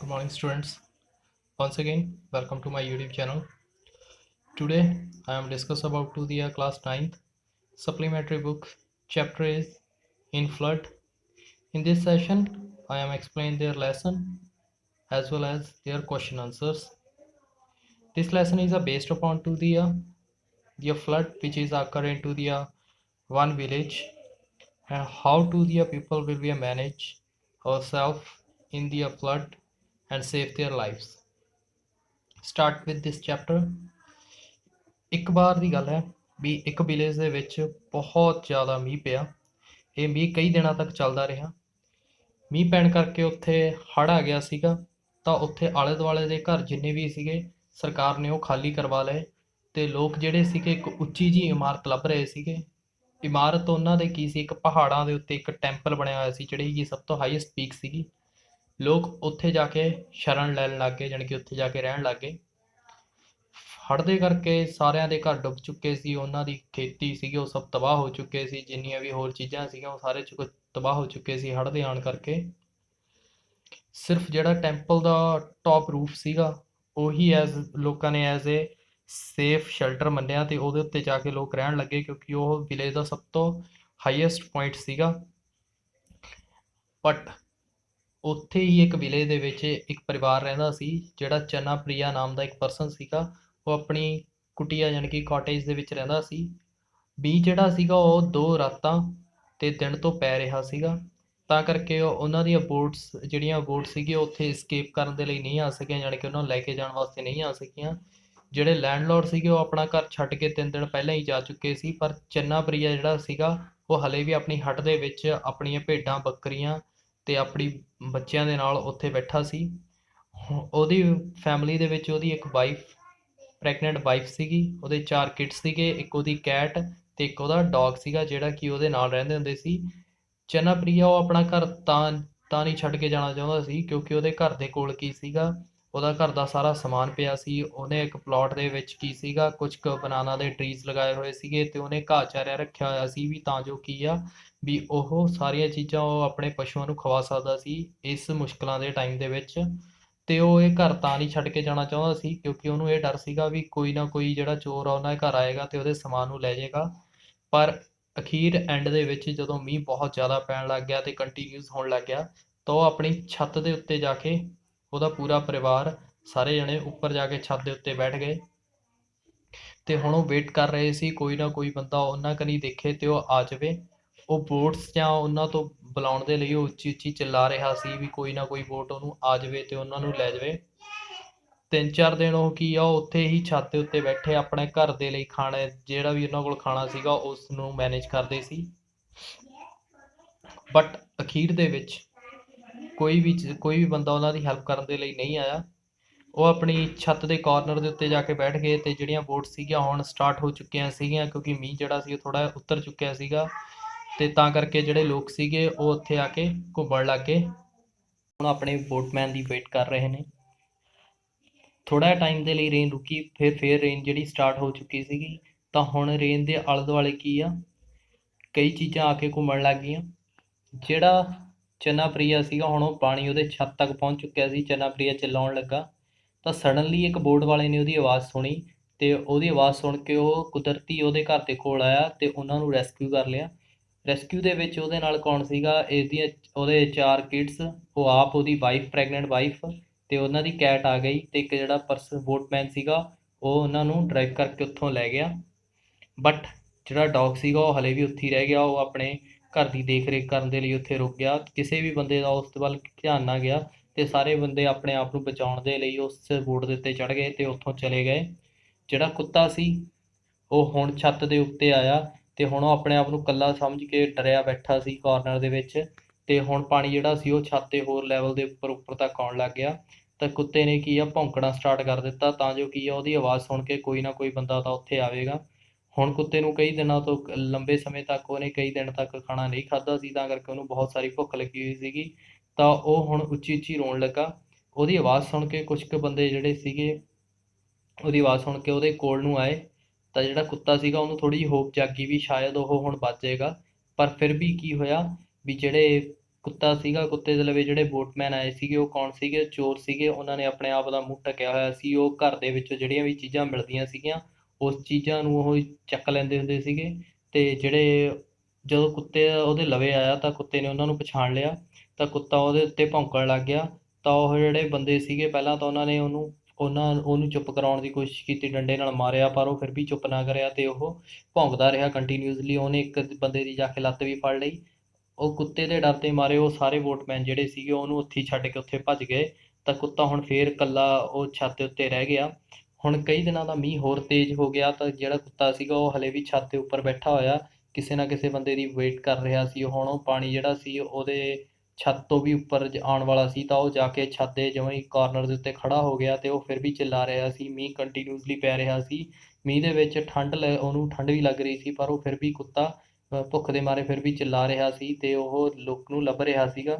Good morning, students. Once again, welcome to my YouTube channel. Today, I am discuss about to the class 9th supplementary book. Chapter is In Flood. In this session, I am explain their lesson as well as their question answers. This lesson is based upon to the flood which is occur into the one village and how to the people will be manage ourselves in the flood and save their lives. Start with this chapter. ਇੱਕ ਵਾਰ ਦੀ ਗੱਲ ਹੈ ਵੀ ਇੱਕ village ਦੇ ਵਿੱਚ ਬਹੁਤ ਜ਼ਿਆਦਾ ਮੀਂਹ ਪਿਆ। ਇਹ ਮੀਂਹ ਕਈ ਦਿਨਾਂ ਤੱਕ ਚੱਲਦਾ ਰਿਹਾ। ਮੀਂਹ ਪੈਣ ਕਰਕੇ ਉੱਥੇ ਹੜ੍ਹ ਆ ਗਿਆ ਸੀਗਾ, ਤਾਂ ਉੱਥੇ ਆਲੇ ਦੁਆਲੇ ਦੇ ਘਰ ਜਿੰਨੇ ਵੀ ਸੀਗੇ ਸਰਕਾਰ ਨੇ ਉਹ ਖਾਲੀ ਕਰਵਾ ਲਏ ਤੇ ਲੋਕ ਜਿਹੜੇ ਸੀਗੇ ਇੱਕ ਉੱਚੀ ਜਿਹੀ ਇਮਾਰਤ ਲੱਭ ਰਹੇ ਸੀਗੇ। ਇਮਾਰਤ ਉਹਨਾਂ ਦੇ ਕੀ ਸੀ, ਇੱਕ ਪਹਾੜਾਂ ਦੇ ਉੱਤੇ ਇੱਕ ਟੈਂਪਲ ਬਣਿਆ ਹੋਇਆ ਸੀ ਜਿਹੜੀ ਕਿ ਸਭ ਤੋਂ ਹਾਈਐਸਟ ਪੀਕ ਸੀਗੀ। ਲੋਕ ਉੱਥੇ ਜਾ ਕੇ ਸ਼ਰਨ ਲੈਣ ਲੱਗ ਗਏ, ਜਾਣੀ ਕਿ ਉੱਥੇ ਜਾ ਕੇ ਰਹਿਣ ਲੱਗ ਗਏ। ਹੜ੍ਹ ਦੇ ਕਰਕੇ ਸਾਰਿਆਂ ਦੇ ਘਰ ਡੁੱਬ ਚੁੱਕੇ ਸੀ, ਉਹਨਾਂ ਦੀ ਖੇਤੀ ਸੀਗੀ ਉਹ ਸਭ ਤਬਾਹ ਹੋ ਚੁੱਕੇ ਸੀ, ਜਿੰਨੀਆਂ ਵੀ ਹੋਰ ਚੀਜ਼ਾਂ ਸੀਗੀਆਂ ਉਹ ਸਾਰੇ ਤਬਾਹ ਹੋ ਚੁੱਕੇ ਸੀ ਹੜ੍ਹ ਦੇ ਆਉਣ ਕਰਕੇ। ਸਿਰਫ ਜਿਹੜਾ ਟੈਂਪਲ ਦਾ ਟੌਪ ਰੂਫ ਸੀਗਾ ਉਹੀ ਲੋਕਾਂ ਨੇ ਐਜ਼ ਏ ਸੇਫ ਸ਼ੈਲਟਰ ਮੰਨਿਆ ਤੇ ਉਹਦੇ ਉੱਤੇ ਜਾ ਕੇ ਲੋਕ ਰਹਿਣ ਲੱਗੇ, ਕਿਉਂਕਿ ਉਹ ਵਿਲੇਜ ਦਾ ਸਭ ਤੋਂ ਹਾਈਐਸਟ ਪੁਆਇੰਟ ਸੀਗਾ। ਬਟ ਉੱਥੇ ਹੀ ਇੱਕ ਵਿਲੇਜ ਦੇ ਵਿੱਚ ਇੱਕ ਪਰਿਵਾਰ ਰਹਿੰਦਾ ਸੀ ਜਿਹੜਾ ਚੰਨਾ ਪ੍ਰਿਆ ਨਾਮ ਦਾ ਇੱਕ ਪਰਸਨ ਸੀਗਾ। ਉਹ ਆਪਣੀ ਕੁਟੀਆ ਜਾਣੀ ਕਿ ਕਾਟੇਜ ਦੇ ਵਿੱਚ ਰਹਿੰਦਾ ਸੀ। ਮੀਂਹ ਜਿਹੜਾ ਸੀਗਾ ਉਹ 2 ਰਾਤਾਂ ਤੇ ਦਿਨ ਤੋਂ ਪੈ ਰਿਹਾ ਸੀਗਾ, ਤਾਂ ਕਰਕੇ ਉਹਨਾਂ ਦੀਆਂ ਜਿਹੜੀਆਂ ਬੋਟ ਸੀਗੀਆਂ ਉੱਥੇ escape ਕਰਨ ਦੇ ਲਈ ਨਹੀਂ ਆ ਸਕੀਆਂ, ਜਾਣੀ ਕਿ ਉਹਨਾਂ ਨੂੰ ਲੈ ਕੇ ਜਾਣ ਵਾਸਤੇ ਨਹੀਂ ਆ ਸਕੀਆਂ। ਜਿਹੜੇ ਲੈਂਡਲੋਰਡ ਸੀਗੇ ਉਹ ਆਪਣਾ ਘਰ ਛੱਡ ਕੇ 3 ਦਿਨ ਪਹਿਲਾਂ ਹੀ ਜਾ ਚੁੱਕੇ ਸੀ, ਪਰ ਚੰਨਾ ਪ੍ਰਿਆ ਜਿਹੜਾ ਸੀਗਾ ਉਹ ਹਲੇ ਵੀ ਆਪਣੀ ਹੱਟ ਦੇ ਵਿੱਚ ਆਪਣੀਆਂ ਭੇਡਾਂ ਬੱਕਰੀਆਂ ਤੇ ਆਪਣੀ ਬੱਚਿਆਂ ਦੇ ਨਾਲ ਉੱਥੇ ਬੈਠਾ ਸੀ। ਉਹਦੀ ਫੈਮਿਲੀ ਦੇ ਵਿੱਚ ਉਹਦੀ ਇੱਕ ਪ੍ਰੈਗਨੈਂਟ ਵਾਈਫ ਸੀਗੀ, ਉਹਦੇ 4 ਕਿਡਸ ਸੀਗੇ, ਇੱਕ ਉਹਦੀ ਕੈਟ ਤੇ ਇੱਕ ਉਹਦਾ ਡੌਗ ਸੀਗਾ ਜਿਹੜਾ ਕਿ ਉਹਦੇ ਨਾਲ ਰਹਿੰਦੇ ਹੁੰਦੇ ਸੀ। ਚੰਨਾ ਪ੍ਰਿਆ ਉਹ ਆਪਣਾ ਘਰ ਤਾਂ ਨਹੀਂ ਛੱਡ ਕੇ ਜਾਣਾ ਚਾਹੁੰਦਾ ਸੀ, ਕਿਉਂਕਿ ਉਹਦੇ ਘਰ ਦੇ ਕੋਲ ਕੀ ਸੀਗਾ, ਉਹਦਾ ਘਰ ਦਾ ਸਾਰਾ ਸਮਾਨ ਪਿਆ ਸੀ। ਉਹਨੇ ਇੱਕ ਪਲਾਟ ਦੇ ਵਿੱਚ ਕੀ ਸੀਗਾ, ਕੁਝ ਕੁ ਬਨਾਨਾ ਦੇ ਟਰੀਜ਼ ਲਗਾਏ ਹੋਏ ਸੀਗੇ ਤੇ ਉਹਨੇ ਘਾਹ ਚਾਰਿਆ ਰੱਖਿਆ ਹੋਇਆ ਸੀ ਵੀ ਤਾਂ ਜੋ ਕੀ ਆ ਵੀ ਉਹ ਸਾਰੀਆਂ ਚੀਜ਼ਾਂ ਉਹ ਆਪਣੇ ਪਸ਼ੂਆਂ ਨੂੰ ਖਵਾ ਸਕਦਾ ਸੀ ਇਸ ਮੁਸ਼ਕਲਾਂ ਦੇ ਟਾਈਮ ਦੇ ਵਿੱਚ। ਤੇ ਉਹ ਇਹ ਘਰ ਤਾਂ ਨਹੀਂ ਛੱਡ ਕੇ ਜਾਣਾ ਚਾਹੁੰਦਾ ਸੀ ਕਿਉਂਕਿ ਉਹਨੂੰ ਇਹ ਡਰ ਸੀਗਾ ਵੀ ਕੋਈ ਨਾ ਕੋਈ ਜਿਹੜਾ ਚੋਰ ਆ ਉਹਨਾਂ ਦੇ ਘਰ ਆਏਗਾ ਤੇ ਉਹਦੇ ਸਮਾਨ ਨੂੰ ਲੈ ਜਾਏਗਾ। ਪਰ ਅਖੀਰ ਐਂਡ ਦੇ ਵਿੱਚ ਜਦੋਂ ਮੀਂਹ ਬਹੁਤ ਜ਼ਿਆਦਾ ਪੈਣ ਲੱਗ ਗਿਆ ਤੇ ਕੰਟੀਨਿਊਸ ਹੋਣ ਲੱਗ ਗਿਆ, ਤਾਂ ਉਹ ਆਪਣੀ ਛੱਤ ਦੇ ਉੱਤੇ ਜਾ ਕੇ ਉਹਦਾ ਪੂਰਾ ਪਰਿਵਾਰ ਸਾਰੇ ਜਣੇ ਉੱਪਰ ਜਾ ਕੇ ਛੱਤ ਦੇ ਉੱਤੇ ਬੈਠ ਗਏ ਤੇ ਹੁਣ ਉਹ ਵੇਟ ਕਰ ਰਹੇ ਸੀ ਕੋਈ ਨਾ ਕੋਈ ਬੰਦਾ ਉਹਨਾਂ ਕਨੀ ਦੇਖੇ ਤੇ ਉਹ ਆ ਜਾਵੇ। ਉਹ ਬੋਟਸ ਜਾਂ ਉਹਨਾਂ ਤੋਂ ਬੁਲਾਉਣ ਦੇ ਲਈ ਉਹ ਉੱਚੀ ਉੱਚੀ ਚਿੱਲਾ ਰਿਹਾ ਸੀ ਵੀ ਕੋਈ ਨਾ ਕੋਈ ਬੋਟ ਉਹਨੂੰ ਆ ਜਾਵੇ ਤੇ ਉਹਨਾਂ ਨੂੰ ਲੈ ਜਾਵੇ। 3-4 ਦਿਨ ਉਹ ਕੀ ਆ ਉਹ ਉੱਥੇ ਹੀ ਛੱਤ ਦੇ ਉੱਤੇ ਬੈਠੇ ਆਪਣੇ ਘਰ ਦੇ ਲਈ ਖਾਣਾ ਜਿਹੜਾ ਵੀ ਉਹਨਾਂ ਕੋਲ ਖਾਣਾ ਸੀਗਾ ਉਸ ਨੂੰ ਮੈਨੇਜ ਕਰਦੇ ਸੀ। ਬਟ ਅਖੀਰ ਦੇ ਵਿੱਚ ਕੋਈ ਵੀ ਬੰਦਾ ਉਹਨਾਂ ਦੀ ਹੈਲਪ ਕਰਨ ਦੇ ਲਈ ਨਹੀਂ ਆਇਆ। ਉਹ ਆਪਣੀ ਛੱਤ ਦੇ ਕਾਰਨਰ ਦੇ ਉੱਤੇ ਜਾ ਕੇ ਬੈਠ ਗਏ ਤੇ ਜਿਹੜੀਆਂ ਬੋਟ ਸੀਗੀਆਂ ਹੁਣ ਸਟਾਰਟ ਹੋ ਚੁੱਕੀਆਂ ਸੀਗੀਆਂ, ਕਿਉਂਕਿ ਮੀਂਹ ਜਿਹੜਾ ਸੀ ਉਹ ਥੋੜ੍ਹਾ ਉੱਤਰ ਚੁੱਕਿਆ ਸੀਗਾ ਤੇ ਤਾਂ ਕਰਕੇ ਜਿਹੜੇ ਲੋਕ ਸੀਗੇ ਉਹ ਉੱਥੇ ਆ ਕੇ ਘੁੰਮਣ ਲੱਗ ਗਏ। ਹੁਣ ਆਪਣੇ ਬੋਟਮੈਨ ਦੀ ਵੇਟ ਕਰ ਰਹੇ ਨੇ। ਥੋੜ੍ਹਾ ਜਿਹਾ ਟਾਈਮ ਦੇ ਲਈ ਰੇਨ ਰੁਕੀ, ਫਿਰ ਰੇਨ ਜਿਹੜੀ ਸਟਾਰਟ ਹੋ ਚੁੱਕੀ ਸੀਗੀ, ਤਾਂ ਹੁਣ ਰੇਨ ਦੇ ਆਲੇ ਦੁਆਲੇ ਕੀ ਆ ਕਈ ਚੀਜ਼ਾਂ ਆ ਕੇ ਘੁੰਮਣ ਲੱਗ ਗਈਆਂ। ਜਿਹੜਾ ਚੰਨਾ ਪ੍ਰਿਆ ਸੀਗਾ ਹੁਣ ਉਹ ਪਾਣੀ ਉਹਦੇ ਛੱਤ ਤੱਕ ਪਹੁੰਚ ਚੁੱਕਿਆ ਸੀ। ਚੰਨਾ ਪ੍ਰਿਆ ਚਿਲਾਉਣ ਲੱਗਾ ਤਾਂ ਸਡਨਲੀ ਇੱਕ ਬੋਟ ਵਾਲੇ ਨੇ ਉਹਦੀ ਆਵਾਜ਼ ਸੁਣੀ ਤੇ ਉਹਦੀ ਆਵਾਜ਼ ਸੁਣ ਕੇ ਉਹ ਕੁਦਰਤੀ ਉਹਦੇ ਘਰ ਦੇ ਕੋਲ ਆਇਆ ਤੇ ਉਹਨਾਂ ਨੂੰ ਰੈਸਕਿਊ ਕਰ ਲਿਆ। ਰੈਸਕਿਊ ਦੇ ਵਿੱਚ ਉਹਦੇ ਨਾਲ ਕੌਣ ਸੀਗਾ, ਉਹਦੇ 4 ਕਿਡਸ, ਉਹ ਆਪ, ਉਹਦੀ ਵਾਈਫ, ਪ੍ਰੈਗਨੈਂਟ ਵਾਈਫ ਤੇ ਉਹਨਾਂ ਦੀ ਕੈਟ ਆ ਗਈ ਤੇ ਇੱਕ ਜਿਹੜਾ ਬੋਟਮੈਨ ਸੀਗਾ ਉਹ ਉਹਨਾਂ ਨੂੰ ਡਰਾਈਵ ਕਰਕੇ ਉੱਥੋਂ ਲੈ ਗਿਆ। ਬਟ ਜਿਹੜਾ ਡੌਗ ਸੀਗਾ ਉਹ ਹਲੇ ਵੀ ਉੱਥੇ ਹੀ ਰਹਿ ਗਿਆ। ਉਹ ਆਪਣੇ ਘਰ ਦੀ ਦੇਖ ਰੇਖ ਕਰਨ ਦੇ ਲਈ ਉੱਥੇ ਰੁਕ ਗਿਆ। ਕਿਸੇ ਵੀ ਬੰਦੇ ਦਾ ਉਸ ਵੱਲ ਧਿਆਨ ਨਾ ਗਿਆ ਤੇ ਸਾਰੇ ਬੰਦੇ ਆਪਣੇ ਆਪ ਨੂੰ ਬਚਾਉਣ ਦੇ ਲਈ ਉਸ ਬੋਟ ਦੇ ਉੱਤੇ ਚੜ੍ਹ ਗਏ ਤੇ ਉੱਥੋਂ ਚਲੇ ਗਏ। ਜਿਹੜਾ ਕੁੱਤਾ ਸੀ ਉਹ ਹੁਣ ਛੱਤ ਦੇ ਉੱਤੇ ਆਇਆ ਤੇ ਹੁਣ ਉਹ ਆਪਣੇ ਆਪ ਨੂੰ ਇਕੱਲਾ ਸਮਝ ਕੇ ਡਰਿਆ ਬੈਠਾ ਸੀ ਕਾਰਨਰ ਦੇ ਵਿੱਚ ਤੇ ਹੁਣ ਪਾਣੀ ਜਿਹੜਾ ਸੀ ਉਹ ਛੱਤ ਦੇ ਹੋਰ ਲੈਵਲ ਦੇ ਉੱਪਰ ਤੱਕ ਆਉਣ ਲੱਗ ਗਿਆ। ਤਾਂ ਕੁੱਤੇ ਨੇ ਕੀ ਆ ਭੌਂਕਣਾ ਸਟਾਰਟ ਕਰ ਦਿੱਤਾ ਤਾਂ ਜੋ ਕੀ ਆ ਉਹਦੀ ਆਵਾਜ਼ ਸੁਣ ਕੇ ਕੋਈ ਨਾ ਕੋਈ ਬੰਦਾ ਤਾਂ ਉੱਥੇ ਆਵੇਗਾ। ਹੁਣ ਕੁੱਤੇ ਨੂੰ ਕਈ ਦਿਨਾਂ ਤੋਂ ਲੰਬੇ ਸਮੇਂ ਤੱਕ ਉਹਨੇ ਕਈ ਦਿਨ ਤੱਕ ਖਾਣਾ ਨਹੀਂ ਖਾਧਾ ਸੀ, ਤਾਂ ਕਰਕੇ ਉਹਨੂੰ ਬਹੁਤ ਸਾਰੀ ਭੁੱਖ ਲੱਗੀ ਹੋਈ ਸੀਗੀ। ਤਾਂ ਉਹ ਹੁਣ ਉੱਚੀ ਉੱਚੀ ਰੋਣ ਲੱਗਾ। ਉਹਦੀ ਆਵਾਜ਼ ਸੁਣ ਕੇ ਕੁਛ ਕੁ ਬੰਦੇ ਜਿਹੜੇ ਸੀਗੇ ਉਹਦੀ ਆਵਾਜ਼ ਸੁਣ ਕੇ ਉਹਦੇ ਕੋਲ ਨੂੰ ਆਏ ਤਾਂ ਜਿਹੜਾ ਕੁੱਤਾ ਸੀਗਾ ਉਹਨੂੰ ਥੋੜ੍ਹੀ ਜਿਹੀ ਹੋਪ ਜਾਗੀ ਵੀ ਸ਼ਾਇਦ ਉਹ ਹੁਣ ਬਚ ਜਾਏਗਾ। ਪਰ ਫਿਰ ਵੀ ਕੀ ਹੋਇਆ ਵੀ ਜਿਹੜੇ ਕੁੱਤਾ ਸੀਗਾ, ਕੁੱਤੇ ਦੇ ਲਵੇ ਜਿਹੜੇ ਬੋਟਮੈਨ ਆਏ ਸੀਗੇ ਉਹ ਕੌਣ ਸੀਗੇ? ਚੋਰ ਸੀਗੇ। ਉਹਨਾਂ ਨੇ ਆਪਣੇ ਆਪ ਦਾ ਮੂੰਹ ਢੱਕਿਆ ਹੋਇਆ ਸੀ। ਉਹ ਘਰ ਦੇ ਵਿੱਚੋਂ ਜਿਹੜੀਆਂ ਵੀ ਚੀਜ਼ਾਂ ਮਿਲਦੀਆਂ ਸੀਗੀਆਂ ਉਸ ਚੀਜ਼ਾਂ ਨੂੰ ਉਹ ਚੱਕ ਲੈਂਦੇ ਹੁੰਦੇ ਸੀਗੇ। ਅਤੇ ਜਿਹੜੇ ਜਦੋਂ ਕੁੱਤੇ ਉਹਦੇ ਲਵੇ ਆਇਆ ਤਾਂ ਕੁੱਤੇ ਨੇ ਉਹਨਾਂ ਨੂੰ ਪਛਾਣ ਲਿਆ, ਤਾਂ ਕੁੱਤਾ ਉਹਦੇ ਉੱਤੇ ਭੌਂਕਣ ਲੱਗ ਗਿਆ। ਤਾਂ ਉਹ ਜਿਹੜੇ ਬੰਦੇ ਸੀਗੇ ਪਹਿਲਾਂ ਤਾਂ ਉਹਨਾਂ ਨੇ ਉਹਨੂੰ ਚੁੱਪ ਕਰਾਉਣ ਦੀ ਕੋਸ਼ਿਸ਼ ਕੀਤੀ, ਡੰਡੇ ਨਾਲ ਮਾਰਿਆ, ਪਰ ਉਹ ਫਿਰ ਵੀ ਚੁੱਪ ਨਾ ਕਰਿਆ ਅਤੇ ਉਹ ਭੌਂਕਦਾ ਰਿਹਾ ਕੰਟੀਨਿਊਸਲੀ। ਉਹਨੇ ਇੱਕ ਬੰਦੇ ਦੀ ਜਾ ਕੇ ਲੱਤ ਵੀ ਫੜ ਲਈ। ਉਹ ਕੁੱਤੇ ਦੇ ਡਰ ਦੇ ਮਾਰੇ ਉਹ ਸਾਰੇ ਵੋਟਮੈਨ ਜਿਹੜੇ ਸੀਗੇ ਉਹਨੂੰ ਉੱਥੇ ਹੀ ਛੱਡ ਕੇ ਉੱਥੇ ਭੱਜ ਗਏ। ਤਾਂ ਕੁੱਤਾ ਹੁਣ ਫੇਰ ਇਕੱਲਾ ਉਹ ਛੱਤ ਦੇ ਉੱਤੇ ਰਹਿ ਗਿਆ। ਹੁਣ ਕਈ ਦਿਨਾਂ ਦਾ ਮੀਂਹ ਹੋਰ ਤੇਜ਼ ਹੋ ਗਿਆ ਤਾਂ ਜਿਹੜਾ ਕੁੱਤਾ ਸੀਗਾ ਉਹ ਹਲੇ ਵੀ ਛੱਤ ਦੇ ਉੱਪਰ ਬੈਠਾ ਹੋਇਆ ਕਿਸੇ ਨਾ ਕਿਸੇ ਬੰਦੇ ਦੀ ਵੇਟ ਕਰ ਰਿਹਾ ਸੀ। ਹੁਣ ਉਹ ਪਾਣੀ ਜਿਹੜਾ ਸੀ ਉਹਦੇ ਛੱਤ ਤੋਂ ਵੀ ਉੱਪਰ ਆਉਣ ਵਾਲਾ ਸੀ, ਤਾਂ ਉਹ ਜਾ ਕੇ ਛੱਤ ਦੇ ਜਮਾਂ ਹੀ ਕਾਰਨਰ ਦੇ ਉੱਤੇ ਖੜਾ ਹੋ ਗਿਆ ਅਤੇ ਉਹ ਫਿਰ ਵੀ ਚਿੱਲਾ ਰਿਹਾ ਸੀ। ਮੀਂਹ ਕੰਟੀਨਿਊਸਲੀ ਪੈ ਰਿਹਾ ਸੀ। ਮੀਂਹ ਦੇ ਵਿੱਚ ਉਹਨੂੰ ਠੰਡ ਵੀ ਲੱਗ ਰਹੀ ਸੀ, ਪਰ ਉਹ ਫਿਰ ਵੀ ਕੁੱਤਾ ਭੁੱਖ ਦੇ ਮਾਰੇ ਫਿਰ ਵੀ ਚਿੱਲਾ ਰਿਹਾ ਸੀ ਅਤੇ ਉਹ ਲੁੱਕ ਨੂੰ ਲੱਭ ਰਿਹਾ ਸੀਗਾ।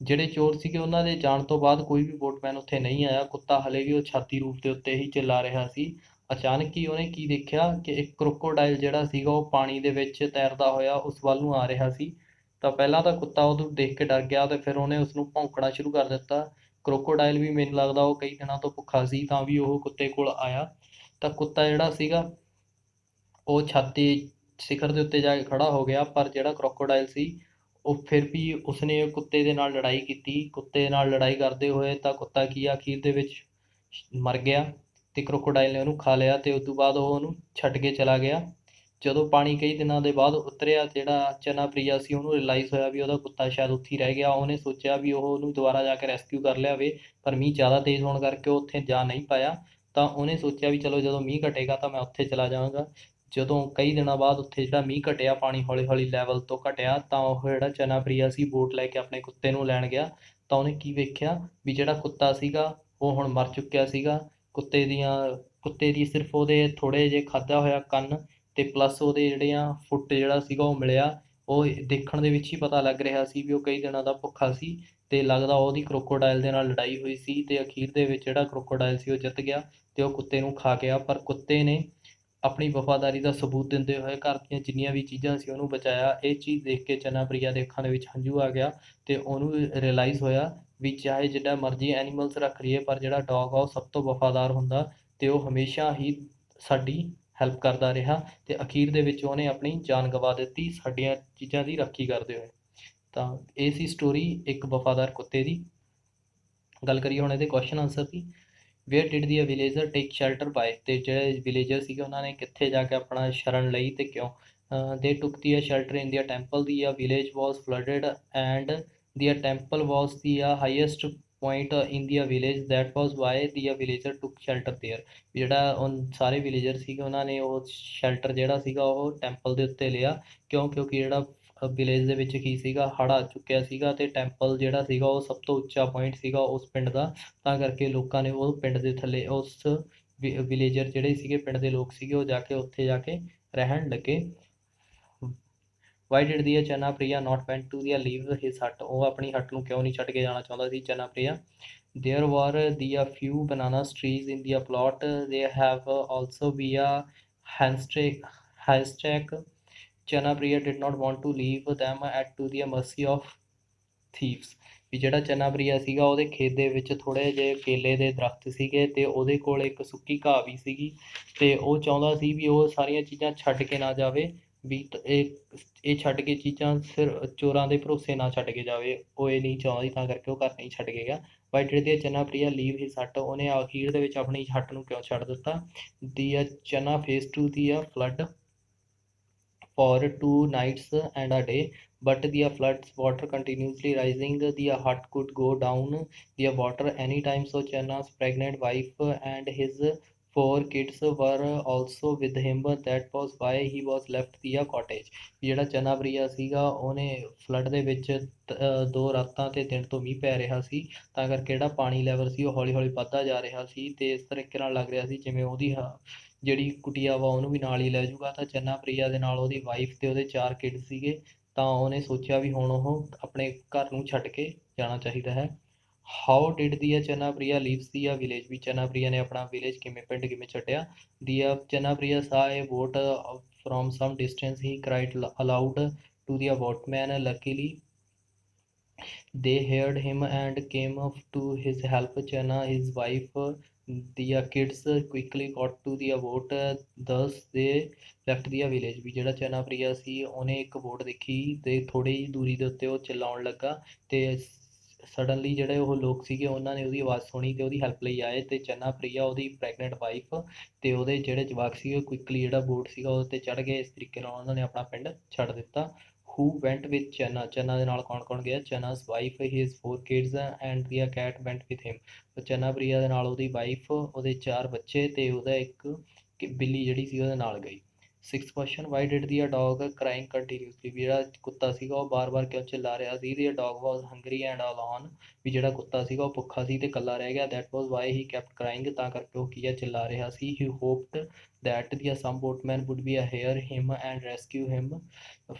ਜਿਹੜੇ ਚੋਰ ਸੀਗੇ ਉਹਨਾਂ ਦੇ ਜਾਣ ਤੋਂ ਬਾਅਦ ਕੋਈ ਵੀ ਵੋਟਮੈਨ ਉੱਥੇ ਨਹੀਂ ਆਇਆ। ਕੁੱਤਾ ਹਲੇ ਵੀ ਉਹ ਛਾਤੀ ਰੂਪ ਦੇ ਉੱਤੇ ਹੀ ਚਿੱਲਾ ਰਿਹਾ ਸੀ। ਅਚਾਨਕ ਹੀ ਉਹਨੇ ਕੀ ਦੇਖਿਆ ਕਿ ਇੱਕ ਕ੍ਰੋਕੋਡਾਈਲ ਜਿਹੜਾ ਸੀਗਾ ਉਹ ਪਾਣੀ ਦੇ ਵਿੱਚ ਤੈਰਦਾ ਹੋਇਆ ਉਸ ਵੱਲ ਨੂੰ ਆ ਰਿਹਾ ਸੀ। ਤਾਂ ਪਹਿਲਾਂ ਤਾਂ ਕੁੱਤਾ ਉਹਨੂੰ ਦੇਖ ਕੇ ਡਰ ਗਿਆ ਅਤੇ ਫਿਰ ਉਹਨੇ ਉਸਨੂੰ ਭੌਂਕਣਾ ਸ਼ੁਰੂ ਕਰ ਦਿੱਤਾ। ਕ੍ਰੋਕੋਡਾਈਲ ਵੀ ਮੈਨੂੰ ਲੱਗਦਾ ਉਹ ਕਈ ਦਿਨਾਂ ਤੋਂ ਭੁੱਖਾ ਸੀ ਤਾਂ ਵੀ ਉਹ ਕੁੱਤੇ ਕੋਲ ਆਇਆ। ਤਾਂ ਕੁੱਤਾ ਜਿਹੜਾ ਸੀਗਾ ਉਹ ਛਾਤੀ ਸਿਖਰ ਦੇ ਉੱਤੇ ਜਾ ਕੇ ਖੜਾ ਹੋ ਗਿਆ, ਪਰ ਜਿਹੜਾ ਕ੍ਰੋਕੋਡਾਈਲ ਸੀ ਉਹ ਫਿਰ ਵੀ ਉਸਨੇ ਕੁੱਤੇ ਦੇ ਨਾਲ ਲੜਾਈ ਕੀਤੀ। ਕੁੱਤੇ ਨਾਲ ਲੜਾਈ ਕਰਦੇ ਹੋਏ ਤਾਂ ਕੁੱਤਾ ਕੀ ਆ ਅਖੀਰ ਦੇ ਵਿੱਚ ਮਰ ਗਿਆ ਅਤੇ ਕ੍ਰੋਕੋਡਾਈਲ ਨੇ ਉਹਨੂੰ ਖਾ ਲਿਆ ਅਤੇ ਉਸ ਤੋਂ ਬਾਅਦ ਉਹ ਉਹਨੂੰ ਛੱਡ ਕੇ ਚਲਾ ਗਿਆ। ਜਦੋਂ ਪਾਣੀ ਕਈ ਦਿਨਾਂ ਦੇ ਬਾਅਦ ਉਤਰਿਆ, ਜਿਹੜਾ ਚਨਾ ਪ੍ਰਿਆ ਸੀ ਉਹਨੂੰ ਰਿਅਲਾਈਜ਼ ਹੋਇਆ ਵੀ ਉਹਦਾ ਕੁੱਤਾ ਸ਼ਾਇਦ ਉੱਥੇ ਹੀ ਰਹਿ ਗਿਆ। ਉਹਨੇ ਸੋਚਿਆ ਵੀ ਉਹ ਉਹਨੂੰ ਦੁਬਾਰਾ ਜਾ ਕੇ ਰੈਸਕਿਊ ਕਰ ਲਿਆਵੇ, ਪਰ ਮੀਂਹ ਜ਼ਿਆਦਾ ਤੇਜ਼ ਹੋਣ ਕਰਕੇ ਉਹ ਉੱਥੇ ਜਾ ਨਹੀਂ ਪਾਇਆ। ਤਾਂ ਉਹਨੇ ਸੋਚਿਆ ਵੀ ਚਲੋ ਜਦੋਂ ਮੀਂਹ ਘਟੇਗਾ ਤਾਂ ਮੈਂ ਉੱਥੇ ਚਲਾ ਜਾਵਾਂਗਾ। ਜਦੋਂ ਕਈ ਦਿਨਾਂ ਬਾਅਦ ਉੱਥੇ ਜਿਹੜਾ ਮੀਂਹ ਘਟਿਆ, ਪਾਣੀ ਹੌਲੀ ਹੌਲੀ ਲੈਵਲ ਤੋਂ ਘਟਿਆ, ਤਾਂ ਉਹ ਜਿਹੜਾ ਚਨਾ ਪ੍ਰਿਆ ਸੀ ਬੋਟ ਲੈ ਕੇ ਆਪਣੇ ਕੁੱਤੇ ਨੂੰ ਲੈਣ ਗਿਆ। ਤਾਂ ਉਹਨੇ ਕੀ ਵੇਖਿਆ ਵੀ ਜਿਹੜਾ ਕੁੱਤਾ ਸੀਗਾ ਉਹ ਹੁਣ ਮਰ ਚੁੱਕਿਆ ਸੀਗਾ। ਕੁੱਤੇ ਦੀ ਸਿਰਫ ਉਹਦੇ ਥੋੜ੍ਹੇ ਜਿਹੇ ਖਾਧਾ ਹੋਇਆ ਕੰਨ ਅਤੇ ਪਲੱਸ ਉਹਦੇ ਜਿਹੜੀਆਂ ਫੁੱਟ ਜਿਹੜਾ ਸੀਗਾ ਉਹ ਮਿਲਿਆ। ਉਹ ਦੇਖਣ ਦੇ ਵਿੱਚ ਹੀ ਪਤਾ ਲੱਗ ਰਿਹਾ ਸੀ ਵੀ ਉਹ ਕਈ ਦਿਨਾਂ ਦਾ ਭੁੱਖਾ ਸੀ ਅਤੇ ਲੱਗਦਾ ਉਹਦੀ ਕ੍ਰੋਕੋਡਾਈਲ ਦੇ ਨਾਲ ਲੜਾਈ ਹੋਈ ਸੀ ਅਤੇ ਅਖੀਰ ਦੇ ਵਿੱਚ ਜਿਹੜਾ ਕ੍ਰੋਕੋਡਾਈਲ ਸੀ ਉਹ ਜਿੱਤ ਗਿਆ ਅਤੇ ਉਹ ਕੁੱਤੇ ਨੂੰ ਖਾ ਗਿਆ। ਪਰ ਕੁੱਤੇ ਨੇ ਆਪਣੀ ਵਫਾਦਾਰੀ ਦਾ ਸਬੂਤ ਦਿੰਦੇ ਹੋਏ ਘਰ ਦੀਆਂ ਜਿੰਨੀਆਂ ਵੀ ਚੀਜ਼ਾਂ ਸੀ ਉਹਨੂੰ ਬਚਾਇਆ। ਇਹ ਚੀਜ਼ ਦੇਖ ਕੇ ਚਨਾ ਪ੍ਰਿਆ ਦੇ ਅੱਖਾਂ ਦੇ ਵਿੱਚ ਹੰਝੂ ਆ ਗਿਆ ਅਤੇ ਉਹਨੂੰ ਰਿਅਲਾਈਜ਼ ਹੋਇਆ ਵੀ ਚਾਹੇ ਜਿੱਡਾ ਮਰਜ਼ੀ ਐਨੀਮਲਸ ਰੱਖ ਲਈਏ, ਪਰ ਜਿਹੜਾ ਡੌਗ ਆ ਉਹ ਸਭ ਤੋਂ ਵਫਾਦਾਰ ਹੁੰਦਾ ਅਤੇ ਉਹ ਹਮੇਸ਼ਾ ਹੀ ਸਾਡੀ ਹੈਲਪ ਕਰਦਾ ਰਿਹਾ ਅਤੇ ਅਖੀਰ ਦੇ ਵਿੱਚ ਉਹਨੇ ਆਪਣੀ ਜਾਨ ਗਵਾ ਦਿੱਤੀ ਸਾਡੀਆਂ ਚੀਜ਼ਾਂ ਦੀ ਰਾਖੀ ਕਰਦੇ ਹੋਏ। ਤਾਂ ਇਹ ਸੀ ਸਟੋਰੀ ਇੱਕ ਵਫਾਦਾਰ ਕੁੱਤੇ ਦੀ। ਗੱਲ ਕਰੀਏ ਹੁਣ ਇਹਦੇ question answer the. Wear did the villager take shelter bye, ਅਤੇ ਜਿਹੜੇ ਵਿਲੇਜਰ ਸੀਗੇ ਉਹਨਾਂ ਨੇ ਕਿੱਥੇ ਜਾ ਕੇ ਆਪਣਾ ਸ਼ਰਨ ਲਈ ਅਤੇ ਕਿਉਂ? ਦੇ ਟੁੱਕ ਦੀ shelter in ਦੀਅਰ temple. The village was ਫਲੱਡਡ and ਦੀਅਰ temple was the highest point in the village, that was Y the villager ਟੁੱਕ ਸ਼ੈਲਟਰ ਦੇਅਰ। ਜਿਹੜਾ ਸਾਰੇ ਵਿਲੇਜਰ ਸੀਗੇ ਉਹਨਾਂ ਨੇ ਉਹ ਸ਼ੈਲਟਰ ਜਿਹੜਾ ਸੀਗਾ ਉਹ ਟੈਂਪਲ ਦੇ ਉੱਤੇ ਲਿਆ। ਕਿਉਂ? ਕਿਉਂਕਿ ਜਿਹੜਾ ਵਿਲੇਜ ਦੇ ਵਿੱਚ ਕੀ ਸੀਗਾ, ਹੜ੍ਹ ਆ ਚੁੱਕਿਆ ਸੀਗਾ ਅਤੇ ਟੈਂਪਲ ਜਿਹੜਾ ਸੀਗਾ ਉਹ ਸਭ ਤੋਂ ਉੱਚਾ ਪੁਆਇੰਟ ਸੀਗਾ ਉਸ ਪਿੰਡ ਦਾ। ਤਾਂ ਕਰਕੇ ਲੋਕਾਂ ਨੇ ਉਹ ਪਿੰਡ ਦੇ ਥੱਲੇ ਉਸ ਵਿਲੇਜਰ ਜਿਹੜੇ ਸੀਗੇ ਪਿੰਡ ਦੇ ਲੋਕ ਸੀਗੇ ਉਹ ਜਾ ਕੇ ਉੱਥੇ ਜਾ ਕੇ ਰਹਿਣ ਲੱਗੇ। Y did the Chana Priya not ਵੈਂਟ to the leave ਹਿਸ ਹਟ। ਉਹ ਆਪਣੀ ਹੱਟ ਨੂੰ ਕਿਉਂ ਨਹੀਂ ਛੱਡ ਕੇ ਜਾਣਾ ਚਾਹੁੰਦਾ ਸੀ Chana Priya? There were the few bananas trees in the plot, they have also been haystack. Chana Priya did not want to leave them at to the mercy of thieves. ਵੀ ਜਿਹੜਾ ਚਨਾ ਪ੍ਰਿਆ ਸੀਗਾ ਉਹਦੇ ਖੇਤ ਦੇ ਵਿੱਚ ਥੋੜ੍ਹੇ ਜਿਹੇ ਕੇਲੇ ਦੇ ਦਰਖਤ ਸੀਗੇ ਅਤੇ ਉਹਦੇ ਕੋਲ ਇੱਕ ਸੁੱਕੀ ਘਾਹ ਵੀ ਸੀਗੀ ਅਤੇ ਉਹ ਚਾਹੁੰਦਾ ਸੀ ਵੀ ਉਹ ਸਾਰੀਆਂ ਚੀਜ਼ਾਂ ਛੱਡ ਕੇ ਨਾ ਜਾਵੇ, ਵੀ ਇਹ ਛੱਡ ਕੇ ਚੀਜ਼ਾਂ ਚੋਰਾਂ ਦੇ ਭਰੋਸੇ ਨਾ ਛੱਡ ਕੇ ਜਾਵੇ। ਉਹ ਇਹ ਨਹੀਂ ਚਾਹੁੰਦੀ, ਤਾਂ ਕਰਕੇ ਉਹ ਘਰ ਨਹੀਂ ਛੱਡ ਕੇ ਗਿਆ। Y did the Chana Priya leave ਹਿਸ ਹਟ। ਉਹਨੇ ਅਖੀਰ ਦੇ ਵਿੱਚ ਆਪਣੀ ਹੱਟ ਨੂੰ ਕਿਉਂ ਛੱਡ ਦਿੱਤਾ? ਦੀ ਚਨਾ face to the flood for 2 nights and a day, but the flood's water continuously rising. The hut could go down the water anytime. So Channa's pregnant wife and his 4 kids were also with him. That was why he was left the cottage. ਜਿਹੜਾ ਚਨਾ ਪ੍ਰਿਆ ਸੀਗਾ ਉਹਨੇ flood ਦੇ ਵਿੱਚ 2 ਰਾਤਾਂ ਅਤੇ ਦਿਨ ਤੋਂ ਮੀਂਹ ਪੈ ਰਿਹਾ ਸੀ, ਤਾਂ ਕਰਕੇ ਜਿਹੜਾ ਪਾਣੀ ਲੈਵਲ ਸੀ ਉਹ ਹੌਲੀ ਹੌਲੀ ਵੱਧਦਾ ਜਾ ਰਿਹਾ ਸੀ ਅਤੇ ਇਸ ਤਰੀਕੇ ਨਾਲ ਲੱਗ ਰਿਹਾ ਸੀ ਜਿਵੇਂ ਉਹਦੀ ਜਿਹੜੀ ਕੁਟੀਆ ਵਾ ਉਹਨੂੰ ਵੀ ਨਾਲ ਹੀ ਲੈ ਜਾਊਗਾ। ਤਾਂ ਚਨਾ ਪ੍ਰਿਆ ਦੇ ਨਾਲ ਉਹਦੀ ਵਾਈਫ ਅਤੇ ਉਹਦੇ 4 ਕਿਡ ਸੀਗੇ। ਤਾਂ ਉਹਨੇ ਸੋਚਿਆ ਵੀ ਹੁਣ ਉਹ ਆਪਣੇ ਘਰ ਨੂੰ ਛੱਡ ਕੇ ਜਾਣਾ ਚਾਹੀਦਾ ਹੈ। How did the Chana Priya leaves the village. ਵੀ ਚਨਾ ਪ੍ਰਿਆ ਨੇ ਆਪਣਾ ਵਿਲੇਜ ਪਿੰਡ ਕਿਵੇਂ ਛੱਡਿਆ? ਦੀ Chana Priya saw a boat from some distance, he cried aloud to the boatman, luckily They heard him and came up to his help. Channa, his wife, their kids quickly got to the boat. Thus they left the village। ਵੀ ਜਿਹੜਾ ਚਨਾ ਪ੍ਰਿਆ ਸੀ ਉਹਨੇ ਇੱਕ boat ਦੇਖੀ ਤੇ ਥੋੜੀ ਜਿਹੀ ਦੂਰੀ ਦੇ ਉੱਤੇ ਉਹ ਚਿল্ਲਾਉਣ ਲੱਗਾ ਤੇ ਸਡਨਲੀ ਜਿਹੜੇ ਉਹ ਲੋਕ ਸੀਗੇ ਉਹਨਾਂ ਨੇ ਉਹਦੀ ਆਵਾਜ਼ ਸੁਣੀ ਤੇ ਉਹਦੀ ਹੈਲਪ ਲਈ ਆਏ ਤੇ ਚਨਾ ਪ੍ਰਿਆ ਉਹਦੀ ਪ੍ਰੈਗਨੈਂਟ ਵਾਈਫ ਤੇ ਉਹਦੇ ਜਿਹੜੇ ਜਵਾਕ ਸੀਗੇ ਕੁਇਕਲੀ ਜਿਹੜਾ ਬੋਟ ਸੀਗਾ ਉਹਦੇ ਤੇ ਚੜ੍ਹ ਗਏ। ਇਸ ਤਰੀਕੇ ਨਾਲ ਉਹਨਾਂ ਨੇ ਆਪਣਾ ਪਿੰਡ ਛੱਡ ਦਿੱਤਾ। Who went with Channa? Channa ਦੇ ਨਾਲ ਕੌਣ ਕੌਣ ਗਿਆ? Channa's wife, his 4 kids and their cat went with him। ਚੰਨਾ ਪ੍ਰਿਆ ਦੇ ਨਾਲ ਉਹਦੀ ਵਾਈਫ, ਉਹਦੇ 4 ਬੱਚੇ ਤੇ ਉਹਦਾ ਇੱਕ ਬਿੱਲੀ ਜਿਹੜੀ ਸੀ ਉਹਦੇ ਨਾਲ ਗਈ। Sixth question, why did the dog crying continuously? ਵੀ ਜਿਹੜਾ ਕੁੱਤਾ ਸੀਗਾ ਉਹ ਬਾਰ-ਬਾਰ ਕਿਉਂ ਚਿੱਲਾ ਰਿਹਾ ਸੀ? The dog was hungry and alone. ਵੀ ਜਿਹੜਾ ਕੁੱਤਾ ਸੀਗਾ ਉਹ ਭੁੱਖਾ ਸੀ ਤੇ ਇਕੱਲਾ ਰਹਿ ਗਿਆ। That was why he kept crying. ਤਾਂ ਕਰਕੇ ਉਹ ਕੀ ਆ ਚਿੱਲਾ ਰਿਹਾ ਸੀ। ਹੀ ਹੋਪਡ that some boatman would be hear him and rescue him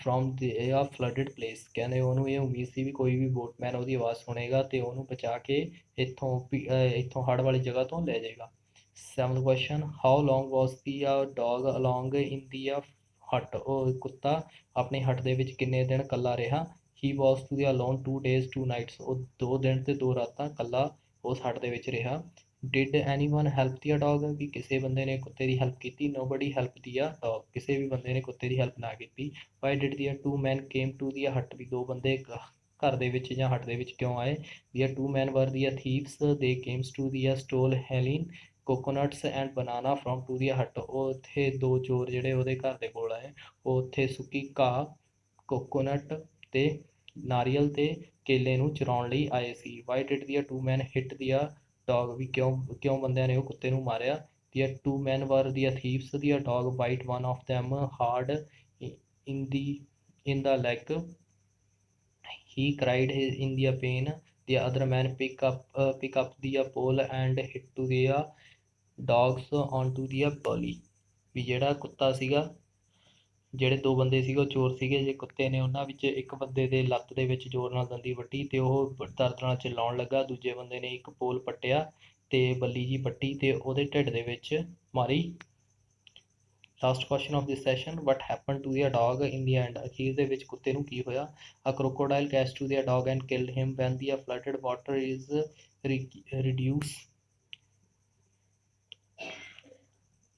from the flooded place। ਕਹਿੰਦੇ ਉਹਨੂੰ ਇਹ ਉਮੀਦ ਸੀ ਵੀ ਕੋਈ ਵੀ ਬੋਟਮੈਨ ਉਹਦੀ ਆਵਾਜ਼ ਸੁਣੇਗਾ ਤੇ ਉਹਨੂੰ ਬਚਾ ਕੇ ਇੱਥੋਂ ਹੜ੍ਹ ਵਾਲੀ ਜਗ੍ਹਾ ਤੋਂ ਲੈ ਜਾਏਗਾ। Seventh question, how long was the dog along in the hut? ਉਹ ਕੁੱਤਾ ਆਪਣੀ ਹਟ ਦੇ ਵਿੱਚ ਕਿੰਨੇ ਦਿਨ ਇਕੱਲਾ ਰਿਹਾ? ਹੀ ਵਾਜ਼ to the alone 2 days 2 nights। ਉਹ 2 ਦਿਨ ਤੇ 2 ਰਾਤਾਂ ਇਕੱਲਾ ਉਸ ਹਟ ਦੇ ਵਿੱਚ ਰਿਹਾ। Did anyone help the dog? ਵੀ ਕਿਸੇ ਬੰਦੇ ਨੇ ਕੁੱਤੇ ਦੀ ਹੈਲਪ ਕੀਤੀ? ਨੋਬਡੀ ਹੈਲਪ ਦੀ ਡੌਗ। ਕਿਸੇ ਵੀ ਬੰਦੇ ਨੇ ਕੁੱਤੇ ਦੀ ਹੈਲਪ ਨਾ ਕੀਤੀ। Y did the 2 men came to the ਹਟ? ਵੀ 2 ਬੰਦੇ ਘਰ ਦੇ ਵਿੱਚ ਜਾਂ ਹਟ ਦੇ ਵਿੱਚ ਕਿਉਂ ਆਏ? ਦੀ 2 men were the thieves। they came to the stole Helen coconuts and banana from to the hut. ਉਹ ਉੱਥੇ 2 ਚੋਰ ਜਿਹੜੇ ਉਹਦੇ ਘਰ ਦੇ ਕੋਲ ਆਏ ਉਹ ਉੱਥੇ ਸੁੱਕੀ ਘਾਹ, ਕੋਕੋਨਟ ਤੇ ਨਾਰੀਅਲ ਤੇ ਕੇਲੇ ਨੂੰ ਚੁਰਾਉਣ ਲਈ ਆਏ ਸੀ। Why did the 2 men hit the dog? ਵੀ ਕਿਉਂ ਬੰਦਿਆਂ ਨੇ ਉਹ ਕੁੱਤੇ ਨੂੰ ਮਾਰਿਆ? The 2 men were the thieves। The dog bite one of them hard in the leg। he cried in the pain। the other man pick up the pole and hit to the dogs onto the pole। ਵੀ ਜਿਹੜਾ ਕੁੱਤਾ ਸੀਗਾ, ਜਿਹੜੇ 2 ਬੰਦੇ ਸੀਗੇ ਉਹ ਚੋਰ ਸੀਗੇ। ਜੇ ਕੁੱਤੇ ਨੇ ਉਹਨਾਂ ਵਿੱਚ ਇੱਕ ਬੰਦੇ ਦੇ ਲੱਤ ਦੇ ਵਿੱਚ ਜ਼ੋਰ ਨਾਲ ਦੰਦੀ ਵੱਢੀ ਤੇ ਉਹ ਦਰਦ ਨਾਲ ਚਿল্ਲਾਉਣ ਲੱਗਾ। ਦੂਜੇ ਬੰਦੇ ਨੇ ਇੱਕ ਪੋਲ ਪੱਟਿਆ ਤੇ ਬੱਲੀ ਜੀ ਪੱਟੀ ਤੇ ਉਹਦੇ ਢਿੱਡ ਦੇ ਵਿੱਚ ਮਾਰੀ। Last question of this session, what happen to the dog in the end? ਅਖੀਰ ਦੇ ਵਿੱਚ ਕੁੱਤੇ ਨੂੰ ਕੀ ਹੋਇਆ? ਅ crocodile catch to the dog and killed him when the flooded water is reduced।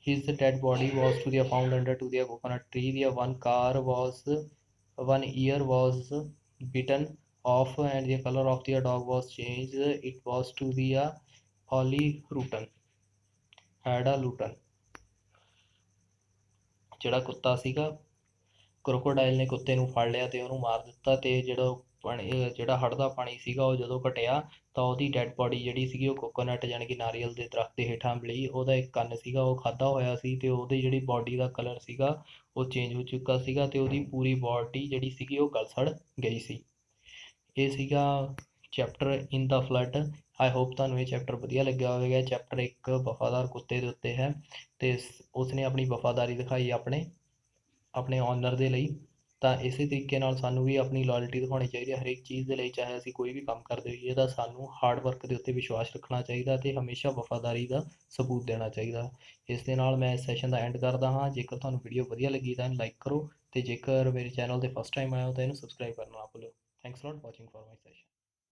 His dead body was to be found under to the coconut tree। The one ear was bitten off and the color of the dog was changed। It was to the had a luton। ਜਿਹੜਾ ਕੁੱਤਾ ਸੀਗਾ, crocodile ਨੇ ਕੁੱਤੇ ਨੂੰ ਫੜ ਲਿਆ ਤੇ ਉਹਨੂੰ ਮਾਰ ਦਿੱਤਾ ਤੇ ਜਿਹੜਾ ਹੜ੍ਹ ਦਾ ਪਾਣੀ ਸੀਗਾ ਉਹ ਜਦੋਂ ਘਟਿਆ ਤਾਂ ਉਹਦੀ ਡੈਡ ਬੋਡੀ ਜਿਹੜੀ ਸੀਗੀ ਉਹ ਕੋਕੋਨਟ ਯਾਨੀ ਕਿ ਨਾਰੀਅਲ ਦੇ ਦਰਖਤ ਦੇ ਹੇਠਾਂ ਮਿਲੀ। ਉਹਦਾ ਇੱਕ ਕੰਨ ਸੀਗਾ ਉਹ ਖਾਧਾ ਹੋਇਆ ਸੀ ਤੇ ਉਹਦੀ ਜਿਹੜੀ ਬੋਡੀ ਦਾ ਕਲਰ ਸੀਗਾ ਉਹ ਚੇਂਜ ਹੋ ਚੁੱਕਾ ਸੀਗਾ ਤੇ ਉਹਦੀ ਪੂਰੀ ਬੋਡੀ ਜਿਹੜੀ ਸੀਗੀ ਉਹ ਗਲ ਸੜ ਗਈ ਸੀ। ਇਹ ਸੀਗਾ chapter in the flood. I hope ਤੁਹਾਨੂੰ ਇਹ ਚੈਪਟਰ ਵਧੀਆ ਲੱਗਿਆ ਹੋਵੇਗਾ। ਚੈਪਟਰ ਇੱਕ ਵਫਾਦਾਰ ਕੁੱਤੇ ਦੇ ਉੱਤੇ ਹੈ ਤੇ ਉਸਨੇ ਆਪਣੀ ਵਫਾਦਾਰੀ ਦਿਖਾਈ ਆਪਣੇ ਓਨਰ ਦੇ ਲਈ। ਤਾਂ ਇਸੇ ਤਰੀਕੇ ਨਾਲ ਸਾਨੂੰ ਵੀ ਆਪਣੀ ਲਾਇਲਟੀ ਦਿਖਾਉਣੀ ਚਾਹੀਦੀ ਹੈ ਹਰੇਕ ਚੀਜ਼ ਦੇ ਲਈ। ਚਾਹੇ ਅਸੀਂ ਕੋਈ ਵੀ ਕੰਮ ਕਰਦੇ ਹੋਈਏ ਤਾਂ ਸਾਨੂੰ ਹਾਰਡ ਵਰਕ ਦੇ ਉੱਤੇ ਵਿਸ਼ਵਾਸ ਰੱਖਣਾ ਚਾਹੀਦਾ ਅਤੇ ਹਮੇਸ਼ਾ ਵਫਾਦਾਰੀ ਦਾ ਸਬੂਤ ਦੇਣਾ ਚਾਹੀਦਾ। ਇਸ ਦੇ ਨਾਲ ਮੈਂ ਇਸ ਸੈਸ਼ਨ ਦਾ ਐਂਡ ਕਰਦਾ ਹਾਂ। ਜੇਕਰ ਤੁਹਾਨੂੰ ਵੀਡੀਓ ਵਧੀਆ ਲੱਗੀ ਤਾਂ ਇਹਨੂੰ ਲਾਈਕ ਕਰੋ ਅਤੇ ਜੇਕਰ ਮੇਰੇ ਚੈਨਲ 'ਤੇ ਫਸਟ ਟਾਈਮ ਆਇਆ ਹੋ ਤਾਂ ਇਹਨੂੰ ਸਬਸਕ੍ਰਾਈਬ ਕਰਨਾ ਨਾ ਭੁੱਲੋ। Thanks lot watching for my session.